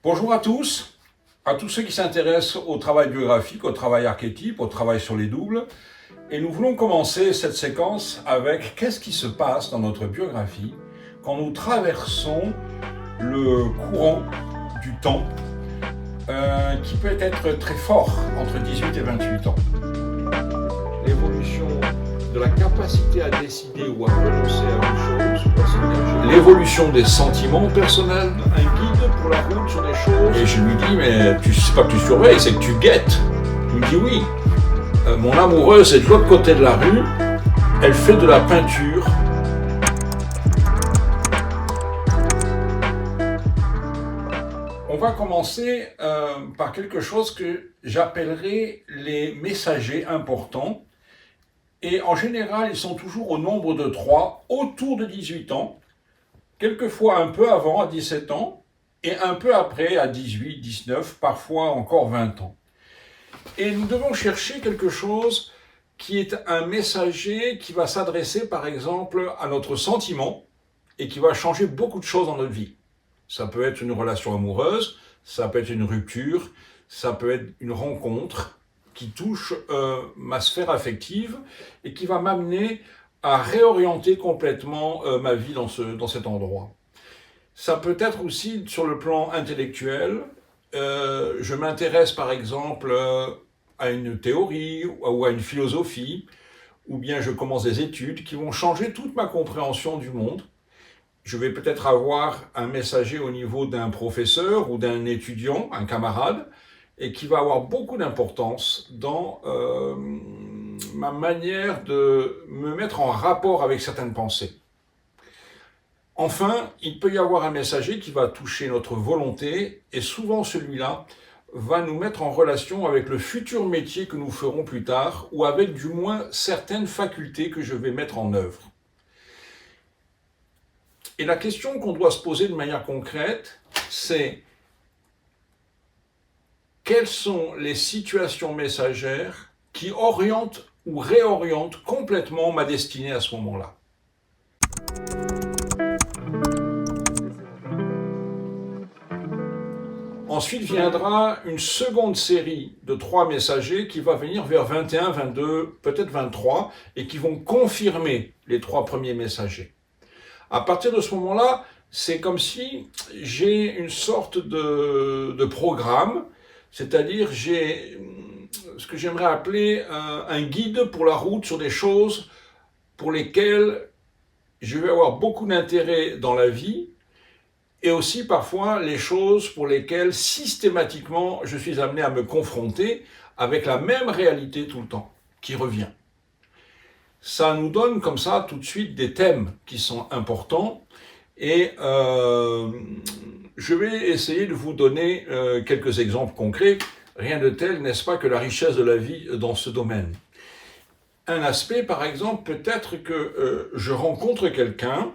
Bonjour à tous ceux qui s'intéressent au travail biographique, au travail archétype, au travail sur les doubles. Et nous voulons commencer cette séquence avec qu'est-ce qui se passe dans notre biographie quand nous traversons le courant du temps qui peut être très fort entre 18 et 28 ans. L'évolution de la capacité à décider ou à renoncer à une chose, l'évolution des sentiments personnels, un guide pour la route sur des choses. Et je lui dis, mais tu sais pas que tu surveilles, c'est que tu guettes. Il me dit oui. Mon amoureuse est de l'autre côté de la rue, elle fait de la peinture. On va commencer par quelque chose que j'appellerai les messagers importants. Et en général, ils sont toujours au nombre de 3, autour de 18 ans, quelquefois un peu avant, à 17 ans, et un peu après, à 18, 19, parfois encore 20 ans. Et nous devons chercher quelque chose qui est un messager qui va s'adresser, par exemple, à notre sentiment, et qui va changer beaucoup de choses dans notre vie. Ça peut être une relation amoureuse, ça peut être une rupture, ça peut être une rencontre qui touche ma sphère affective et qui va m'amener à réorienter complètement ma vie dans cet endroit. Ça peut être aussi sur le plan intellectuel. Je m'intéresse par exemple à une théorie ou à une philosophie, ou bien je commence des études qui vont changer toute ma compréhension du monde. Je vais peut-être avoir un messager au niveau d'un professeur ou d'un étudiant, un camarade, et qui va avoir beaucoup d'importance dans ma manière de me mettre en rapport avec certaines pensées. Enfin, il peut y avoir un messager qui va toucher notre volonté, et souvent celui-là va nous mettre en relation avec le futur métier que nous ferons plus tard, ou avec du moins certaines facultés que je vais mettre en œuvre. Et la question qu'on doit se poser de manière concrète, c'est quelles sont les situations messagères qui orientent ou réorientent complètement ma destinée à ce moment-là. Ensuite viendra une seconde série de 3 messagers qui va venir vers 21, 22, peut-être 23, et qui vont confirmer les 3 premiers messagers. À partir de ce moment-là, c'est comme si j'ai une sorte de programme, c'est-à-dire j'ai ce que j'aimerais appeler un guide pour la route sur des choses pour lesquelles je vais avoir beaucoup d'intérêt dans la vie, et aussi parfois les choses pour lesquelles systématiquement je suis amené à me confronter avec la même réalité tout le temps, qui revient. Ça nous donne comme ça tout de suite des thèmes qui sont importants, et je vais essayer de vous donner quelques exemples concrets. Rien de tel, n'est-ce pas, que la richesse de la vie dans ce domaine. Un aspect, par exemple, peut être que je rencontre quelqu'un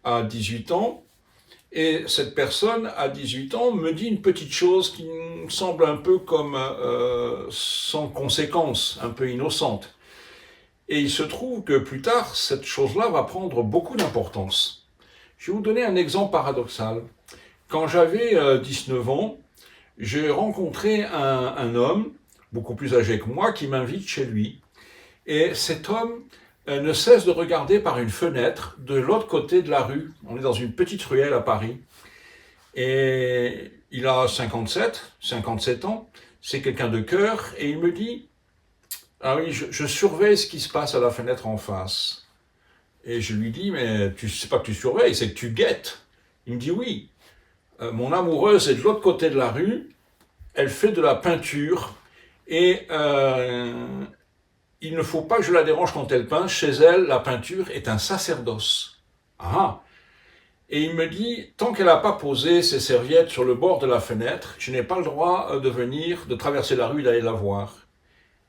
à 18 ans, et cette personne, à 18 ans, me dit une petite chose qui me semble un peu comme sans conséquence, un peu innocente. Et il se trouve que plus tard, cette chose-là va prendre beaucoup d'importance. Je vais vous donner un exemple paradoxal. Quand j'avais 19 ans, j'ai rencontré un homme, beaucoup plus âgé que moi, qui m'invite chez lui. Et cet homme ne cesse de regarder par une fenêtre de l'autre côté de la rue. On est dans une petite ruelle à Paris. Et il a 57 ans. C'est quelqu'un de cœur. Et il me dit, ah oui, je surveille ce qui se passe à la fenêtre en face. Et je lui dis, mais tu sais pas que tu surveilles, c'est que tu guettes. Il me dit oui. Mon amoureuse est de l'autre côté de la rue, elle fait de la peinture, et il ne faut pas que je la dérange quand elle peint. Chez elle, la peinture est un sacerdoce. Ah. Et il me dit, tant qu'elle n'a pas posé ses serviettes sur le bord de la fenêtre, je n'ai pas le droit de venir, de traverser la rue et d'aller la voir.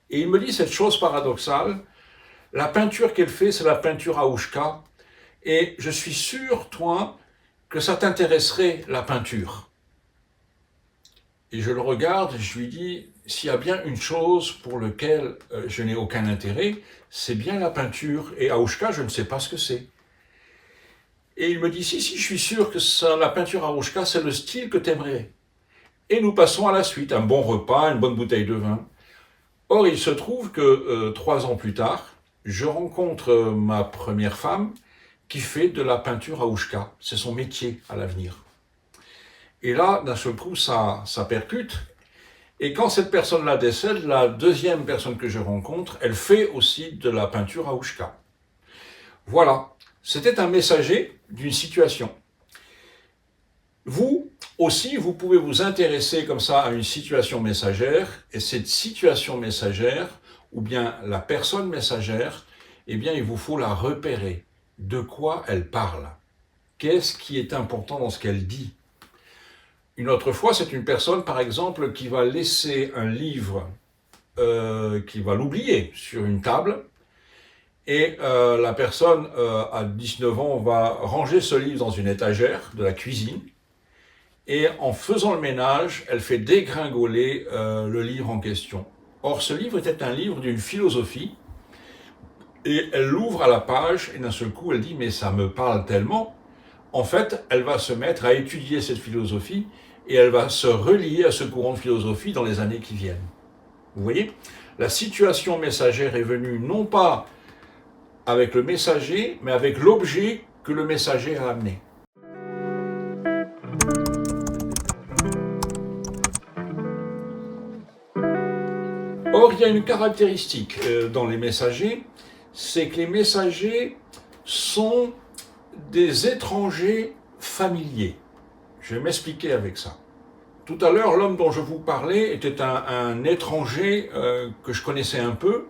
Et il me dit cette chose paradoxale, la peinture qu'elle fait, c'est la peinture Aoushka, et je suis sûr, toi, que ça t'intéresserait, la peinture. Et je le regarde, et je lui dis, s'il y a bien une chose pour laquelle je n'ai aucun intérêt, c'est bien la peinture, et Aoushka, je ne sais pas ce que c'est. Et il me dit, si, je suis sûr que ça, la peinture Aoushka, c'est le style que tu aimerais. et nous passons à la suite, un bon repas, une bonne bouteille de vin. Or, il se trouve que 3 ans plus tard, je rencontre ma première femme qui fait de la peinture à Oushka. C'est son métier à l'avenir. Et là, d'un seul coup, ça percute. Et quand cette personne-là décède, la deuxième personne que je rencontre, elle fait aussi de la peinture à Oushka. Voilà, c'était un messager d'une situation. Vous aussi, vous pouvez vous intéresser comme ça à une situation messagère, et cette situation messagère, ou bien la personne messagère, eh bien, il vous faut la repérer. De quoi elle parle? Qu'est-ce qui est important dans ce qu'elle dit? Une autre fois, c'est une personne, par exemple, qui va laisser un livre, qui va l'oublier sur une table, et la personne, à 19 ans, va ranger ce livre dans une étagère de la cuisine, et en faisant le ménage, elle fait dégringoler le livre en question. Or, ce livre était un livre d'une philosophie, et elle l'ouvre à la page, et d'un seul coup, elle dit « mais ça me parle tellement ». En fait, elle va se mettre à étudier cette philosophie, et elle va se relier à ce courant de philosophie dans les années qui viennent. Vous voyez? La situation messagère est venue non pas avec le messager, mais avec l'objet que le messager a amené. Or, il y a une caractéristique dans les messagers, c'est que les messagers sont des étrangers familiers. Je vais m'expliquer avec ça. Tout à l'heure, l'homme dont je vous parlais était un étranger que je connaissais un peu,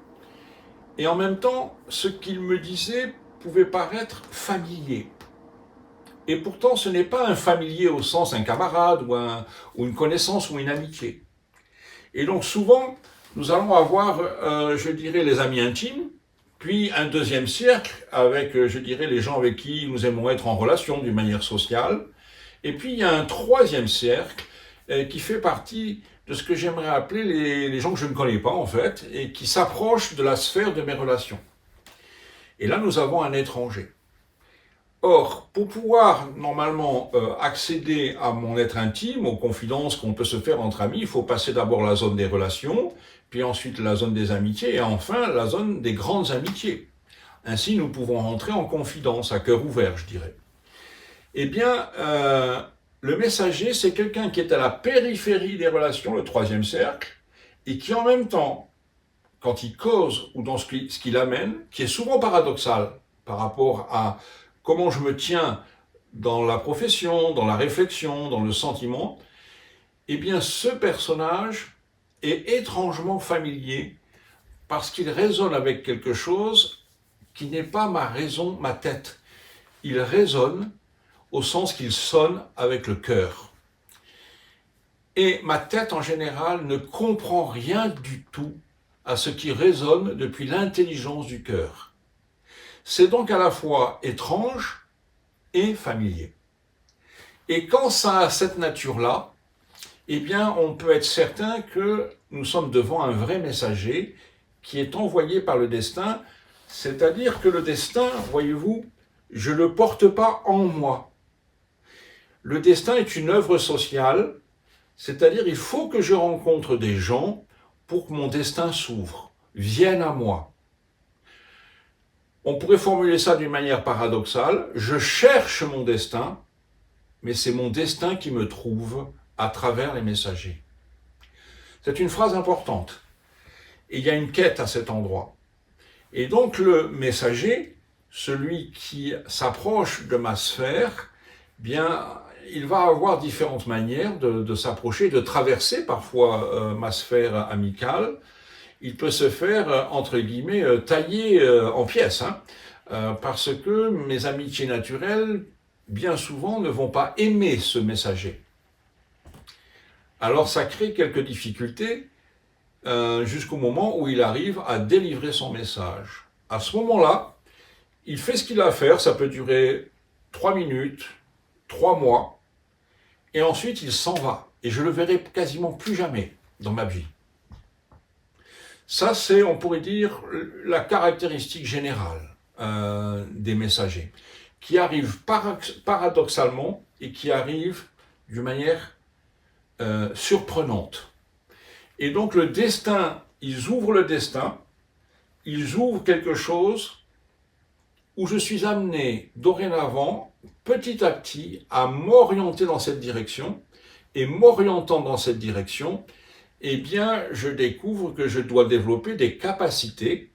et en même temps, ce qu'il me disait pouvait paraître familier. Et pourtant, ce n'est pas un familier au sens un camarade ou une connaissance ou une amitié. Et donc souvent, nous allons avoir, je dirais, les amis intimes, puis un deuxième cercle avec, je dirais, les gens avec qui nous aimons être en relation d'une manière sociale. Et puis il y a un troisième cercle qui fait partie de ce que j'aimerais appeler les gens que je ne connais pas en fait, et qui s'approchent de la sphère de mes relations. Et là, nous avons un étranger. Or, pour pouvoir normalement accéder à mon être intime, aux confidences qu'on peut se faire entre amis, il faut passer d'abord la zone des relations, puis ensuite la zone des amitiés, et enfin la zone des grandes amitiés. Ainsi, nous pouvons rentrer en confidence, à cœur ouvert, je dirais. Eh bien, le messager, c'est quelqu'un qui est à la périphérie des relations, le troisième cercle, et qui en même temps, quand il cause ou dans ce qu'il amène, qui est souvent paradoxal par rapport à comment je me tiens dans la profession, dans la réflexion, dans le sentiment, eh bien ce personnage est étrangement familier parce qu'il résonne avec quelque chose qui n'est pas ma raison, ma tête. Il résonne au sens qu'il sonne avec le cœur. Et ma tête en général ne comprend rien du tout à ce qui résonne depuis l'intelligence du cœur. C'est donc à la fois étrange et familier. Et quand ça a cette nature-là, eh bien, on peut être certain que nous sommes devant un vrai messager qui est envoyé par le destin, c'est-à-dire que le destin, voyez-vous, je ne le porte pas en moi. Le destin est une œuvre sociale, c'est-à-dire il faut que je rencontre des gens pour que mon destin s'ouvre, vienne à moi. On pourrait formuler ça d'une manière paradoxale. Je cherche mon destin, mais c'est mon destin qui me trouve à travers les messagers. C'est une phrase importante. Et il y a une quête à cet endroit. Et donc le messager, celui qui s'approche de ma sphère, bien, il va avoir différentes manières de s'approcher, de traverser parfois ma sphère amicale. Il peut se faire, entre guillemets, tailler en pièces, parce que mes amitiés naturelles, bien souvent, ne vont pas aimer ce messager. Alors ça crée quelques difficultés jusqu'au moment où il arrive à délivrer son message. À ce moment-là, il fait ce qu'il a à faire, ça peut durer 3 minutes, 3 mois, et ensuite il s'en va. Et je le verrai quasiment plus jamais dans ma vie. Ça, c'est, on pourrait dire, la caractéristique générale des messagers, qui arrivent paradoxalement et qui arrivent d'une manière surprenantes. Et donc le destin, ils ouvrent le destin, ils ouvrent quelque chose où je suis amené dorénavant, petit à petit, à m'orienter dans cette direction, et m'orientant dans cette direction, eh bien, je découvre que je dois développer des capacités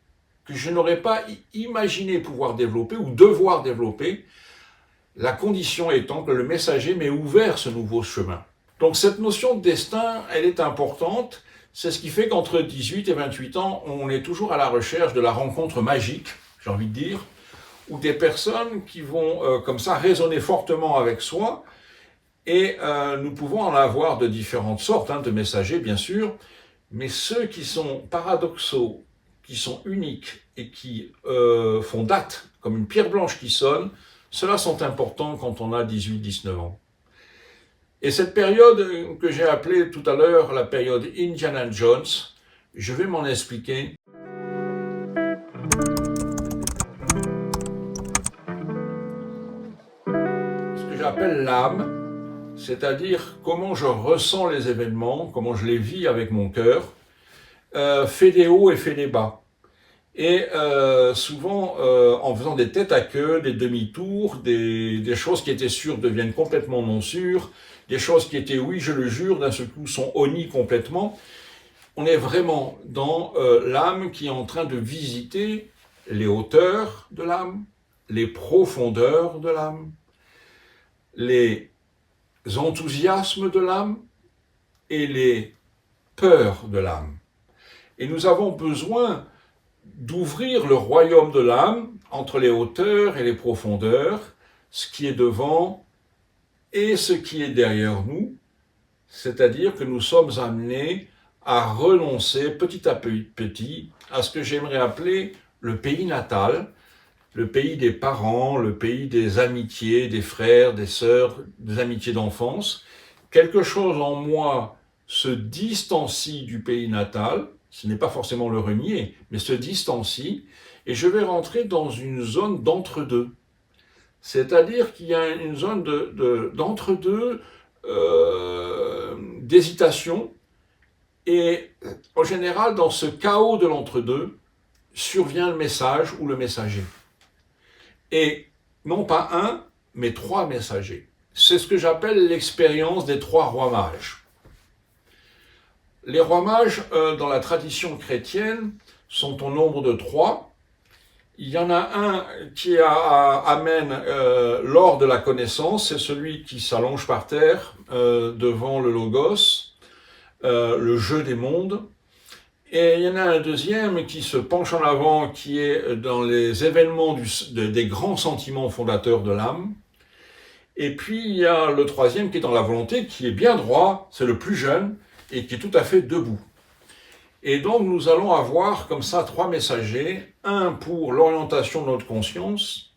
que je n'aurais pas imaginé pouvoir développer ou devoir développer, la condition étant que le messager m'ait ouvert ce nouveau chemin. Donc cette notion de destin, elle est importante. C'est ce qui fait qu'entre 18 et 28 ans, on est toujours à la recherche de la rencontre magique, j'ai envie de dire, ou des personnes qui vont comme ça résonner fortement avec soi. Et nous pouvons en avoir de différentes sortes, de messagers bien sûr, mais ceux qui sont paradoxaux, qui sont uniques et qui font date, comme une pierre blanche qui sonne, ceux-là sont importants quand on a 18-19 ans. Et cette période que j'ai appelée tout à l'heure la période Indiana Jones, je vais m'en expliquer. Ce que j'appelle l'âme, c'est-à-dire comment je ressens les événements, comment je les vis avec mon cœur, fait des hauts et fait des bas. Et souvent, en faisant des têtes à queue, des demi-tours, des choses qui étaient sûres deviennent complètement non sûres, des choses qui étaient oui, je le jure, d'un seul coup sont honnies complètement. On est vraiment dans l'âme qui est en train de visiter les hauteurs de l'âme, les profondeurs de l'âme, les enthousiasmes de l'âme et les peurs de l'âme. Et nous avons besoin d'ouvrir le royaume de l'âme entre les hauteurs et les profondeurs, ce qui est devant et ce qui est derrière nous, c'est-à-dire que nous sommes amenés à renoncer petit à petit à ce que j'aimerais appeler le pays natal, le pays des parents, le pays des amitiés, des frères, des sœurs, des amitiés d'enfance. Quelque chose en moi se distancie du pays natal, ce n'est pas forcément le renier, mais se distancie, et je vais rentrer dans une zone d'entre-deux. C'est-à-dire qu'il y a une zone d'entre-deux, d'hésitation, et en général, dans ce chaos de l'entre-deux, survient le message ou le messager. Et non pas un, mais 3 messagers. C'est ce que j'appelle l'expérience des 3 rois mages. Les rois mages, dans la tradition chrétienne, sont au nombre de 3. Il y en a un qui amène l'or de la connaissance, c'est celui qui s'allonge par terre devant le Logos, le jeu des mondes. Et il y en a un deuxième qui se penche en avant, qui est dans les événements des grands sentiments fondateurs de l'âme. Et puis il y a le troisième qui est dans la volonté, qui est bien droit, c'est le plus jeune, et qui est tout à fait debout. Et donc nous allons avoir comme ça 3 messagers, un pour l'orientation de notre conscience,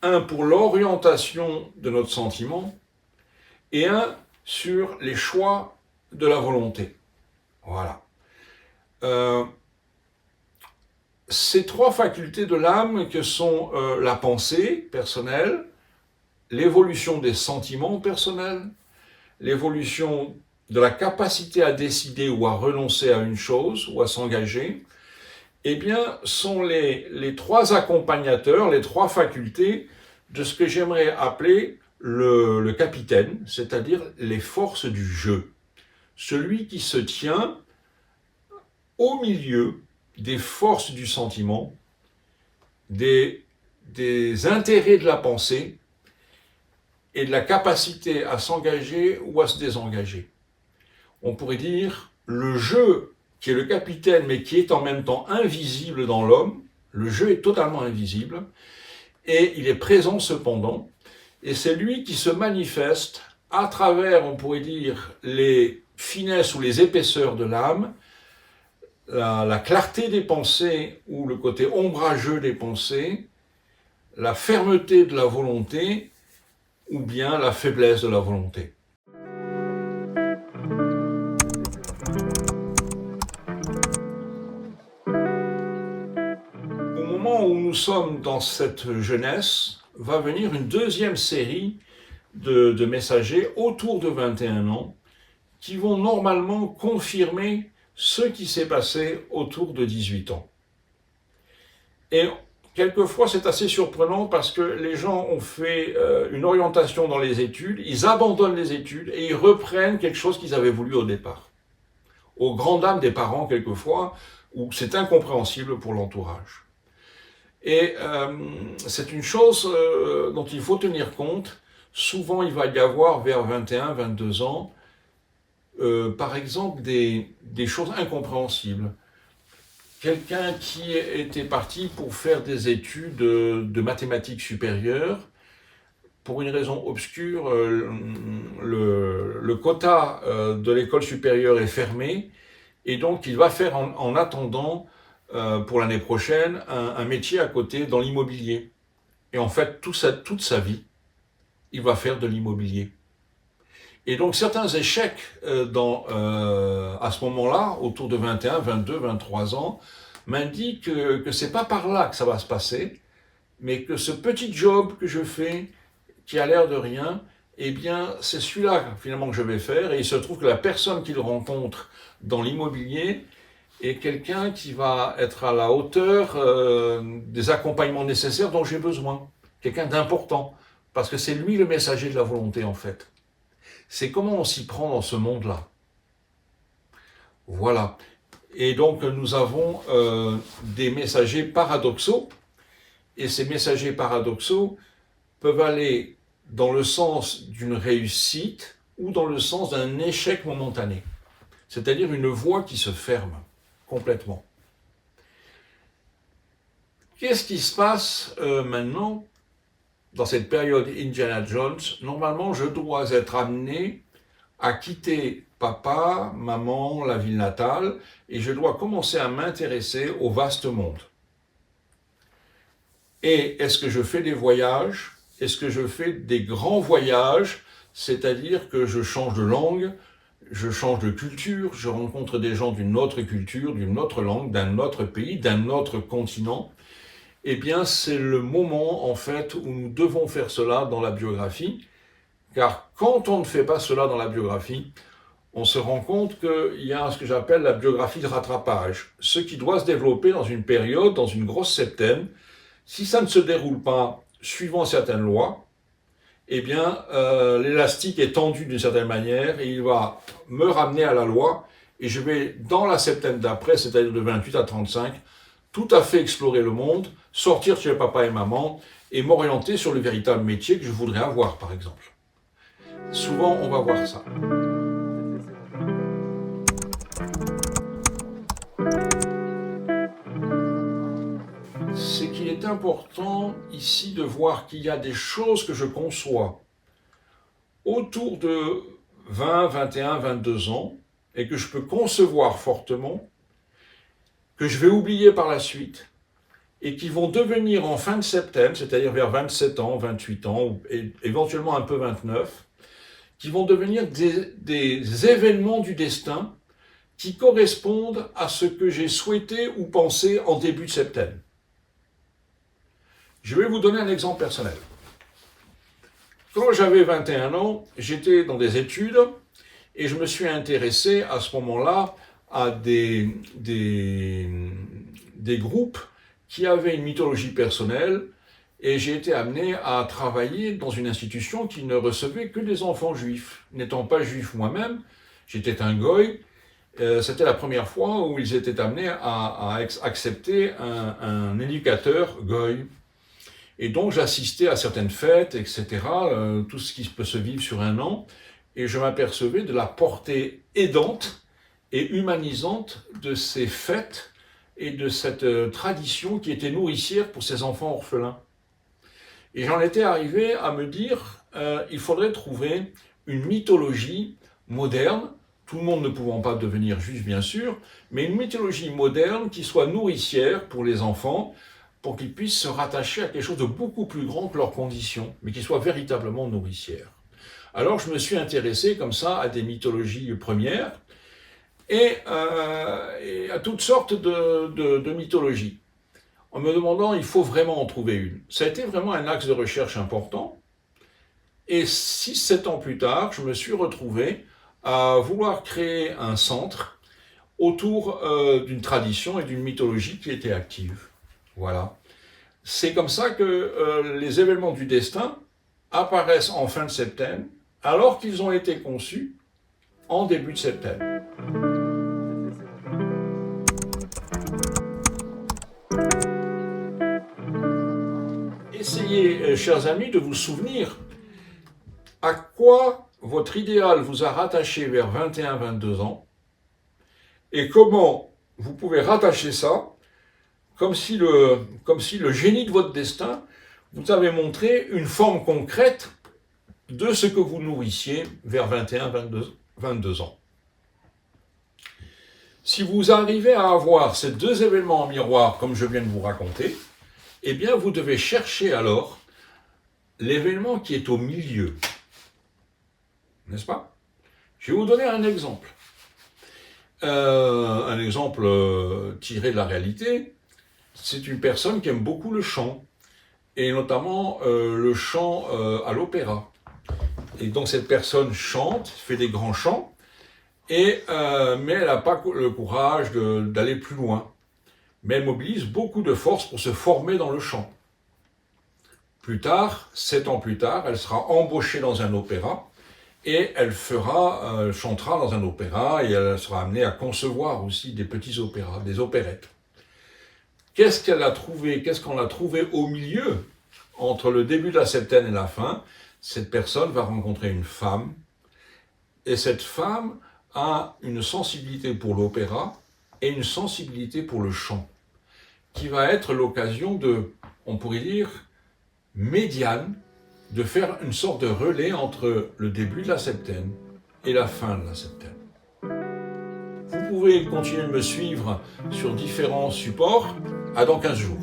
un pour l'orientation de notre sentiment, et un sur les choix de la volonté. Voilà. Ces 3 facultés de l'âme que sont la pensée personnelle, l'évolution des sentiments personnels, l'évolution de la capacité à décider ou à renoncer à une chose ou à s'engager, eh bien, sont les 3 accompagnateurs, les 3 facultés de ce que j'aimerais appeler le capitaine, c'est-à-dire les forces du jeu. Celui qui se tient au milieu des forces du sentiment, des intérêts de la pensée et de la capacité à s'engager ou à se désengager. On pourrait dire le jeu qui est le capitaine mais qui est en même temps invisible dans l'homme, le jeu est totalement invisible et il est présent cependant et c'est lui qui se manifeste à travers, on pourrait dire, les finesses ou les épaisseurs de l'âme, la clarté des pensées ou le côté ombrageux des pensées, la fermeté de la volonté ou bien la faiblesse de la volonté. Au moment où nous sommes dans cette jeunesse, va venir une deuxième série de messagers autour de 21 ans qui vont normalement confirmer ce qui s'est passé autour de 18 ans. Et quelquefois, c'est assez surprenant parce que les gens ont fait une orientation dans les études, ils abandonnent les études et ils reprennent quelque chose qu'ils avaient voulu au départ. Aux grandes dames des parents, quelquefois, où c'est incompréhensible pour l'entourage. Et c'est une chose dont il faut tenir compte. Souvent, il va y avoir vers 21, 22 ans, par exemple, des choses incompréhensibles. Quelqu'un qui était parti pour faire des études de mathématiques supérieures, pour une raison obscure, le quota de l'école supérieure est fermé, et donc il va faire en attendant, pour l'année prochaine, un métier à côté dans l'immobilier. Et en fait, toute sa vie, il va faire de l'immobilier. Et donc certains échecs à ce moment-là, autour de 21, 22, 23 ans, m'indiquent que c'est pas par là que ça va se passer, mais que ce petit job que je fais, qui a l'air de rien, eh bien c'est celui-là finalement que je vais faire. Et il se trouve que la personne qu'il rencontre dans l'immobilier est quelqu'un qui va être à la hauteur des accompagnements nécessaires dont j'ai besoin. Quelqu'un d'important, parce que c'est lui le messager de la volonté en fait. C'est comment on s'y prend dans ce monde-là. Voilà. Et donc nous avons des messagers paradoxaux, et ces messagers paradoxaux peuvent aller dans le sens d'une réussite ou dans le sens d'un échec momentané. C'est-à-dire une voie qui se ferme complètement. Qu'est-ce qui se passe maintenant dans cette période Indiana Jones? Normalement, je dois être amené à quitter papa, maman, la ville natale, et je dois commencer à m'intéresser au vaste monde. Et est-ce que je fais des voyages? Est-ce que je fais des grands voyages? C'est-à-dire que je change de langue, je change de culture, je rencontre des gens d'une autre culture, d'une autre langue, d'un autre pays, d'un autre continent. Eh bien, c'est le moment, en fait, où nous devons faire cela dans la biographie, car quand on ne fait pas cela dans la biographie, on se rend compte qu'il y a ce que j'appelle la biographie de rattrapage, ce qui doit se développer dans une période, dans une grosse septaine. Si ça ne se déroule pas suivant certaines lois, eh bien, l'élastique est tendu d'une certaine manière et il va me ramener à la loi, et je vais, dans la septaine d'après, c'est-à-dire de 28 à 35, tout à fait explorer le monde, sortir chez papa et maman et m'orienter sur le véritable métier que je voudrais avoir, par exemple. Souvent, on va voir ça. C'est qu'il est important ici de voir qu'il y a des choses que je conçois autour de 20, 21, 22 ans et que je peux concevoir fortement, que je vais oublier par la suite, et qui vont devenir en fin de septaine, c'est-à-dire vers 27 ans, 28 ans, ou éventuellement un peu 29, qui vont devenir des événements du destin qui correspondent à ce que j'ai souhaité ou pensé en début de septaine. Je vais vous donner un exemple personnel. Quand j'avais 21 ans, j'étais dans des études et je me suis intéressé à ce moment-là à des groupes qui avaient une mythologie personnelle, et j'ai été amené à travailler dans une institution qui ne recevait que des enfants juifs. N'étant pas juif moi-même, j'étais un goy, c'était la première fois où ils étaient amenés à accepter un éducateur goy. Et donc j'assistais à certaines fêtes, etc., tout ce qui peut se vivre sur un an, et je m'apercevais de la portée aidante et humanisante de ces fêtes et de cette tradition qui était nourricière pour ces enfants orphelins. Et j'en étais arrivé à me dire, il faudrait trouver une mythologie moderne, tout le monde ne pouvant pas devenir juif bien sûr, mais une mythologie moderne qui soit nourricière pour les enfants, pour qu'ils puissent se rattacher à quelque chose de beaucoup plus grand que leurs conditions, mais qui soit véritablement nourricière. Alors je me suis intéressé comme ça à des mythologies premières et à toutes sortes de mythologies, en me demandant, il faut vraiment en trouver une. Ça a été vraiment un axe de recherche important. Et 6-7 ans plus tard, je me suis retrouvé à vouloir créer un centre autour d'une tradition et d'une mythologie qui était active. Voilà. C'est comme ça que les événements du destin apparaissent en fin de septembre, alors qu'ils ont été conçus en début de septembre. Essayez, chers amis, de vous souvenir à quoi votre idéal vous a rattaché vers 21-22 ans et comment vous pouvez rattacher ça comme si le génie de votre destin vous avait montré une forme concrète de ce que vous nourrissiez vers 21-22 ans. Si vous arrivez à avoir ces deux événements en miroir, comme je viens de vous raconter, eh bien, vous devez chercher alors l'événement qui est au milieu. N'est-ce pas? Je vais vous donner un exemple. Un exemple tiré de la réalité. C'est une personne qui aime beaucoup le chant, et notamment le chant à l'opéra. Et donc cette personne chante, fait des grands chants, mais elle n'a pas le courage d'aller plus loin. Mais elle mobilise beaucoup de force pour se former dans le chant. Plus tard, 7 ans plus tard, elle sera embauchée dans un opéra, et elle chantera dans un opéra, et elle sera amenée à concevoir aussi des petits opéras, des opérettes. Qu'est-ce qu'on a trouvé au milieu, entre le début de la septaine et la fin? Cette personne va rencontrer une femme, et cette femme a une sensibilité pour l'opéra et une sensibilité pour le chant, qui va être l'occasion on pourrait dire, médiane, de faire une sorte de relais entre le début de la septaine et la fin de la septaine. Vous pouvez continuer de me suivre sur différents supports. À dans 15 jours.